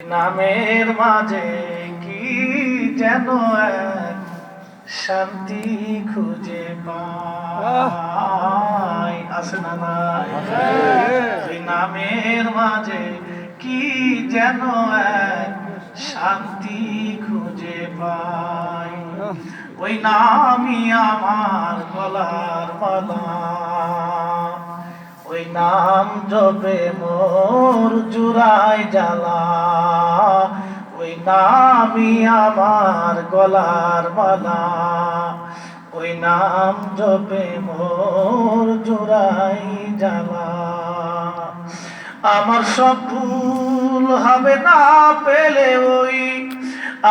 নামের মাঝে কি যেন এক শান্তি খুঁজে পাই, আছে না নাই? ওই নামের মাঝে কি যেন এক শান্তি খুঁজে পাই। ওই নামই আমার গলার মালা, ওই নাম জপে মোর জুড়াই জ্বালা। ওই নামই আমার গলার মালা, ওই নাম জপে মোর জুড়াই জ্বালা। আমার সব ভুল হবে না পেলে ওই,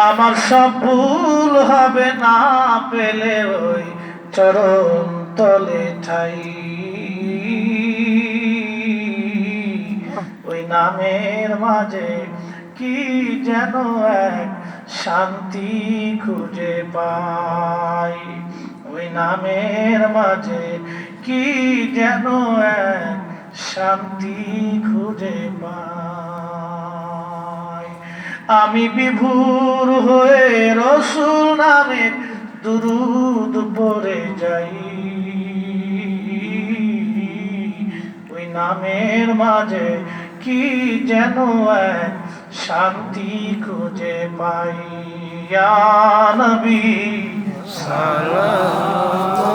আমার সব ভুল হবে না পেলে ওই চরণ তলে ঠাই। ওই নামের মাঝে কি যেন এক শান্তি খুঁজে পাই। ওই নামের মাঝে কি যেন এক শান্তি খুঁজে পাই। আমি বিভোর হয়ে রসুল নামের দুরূদ পড়ে যাই। ওই নামের মাঝে কি যেন এক শান্তি খুঁজে পাই। ইয়া নবী সাল্লাল্লাহু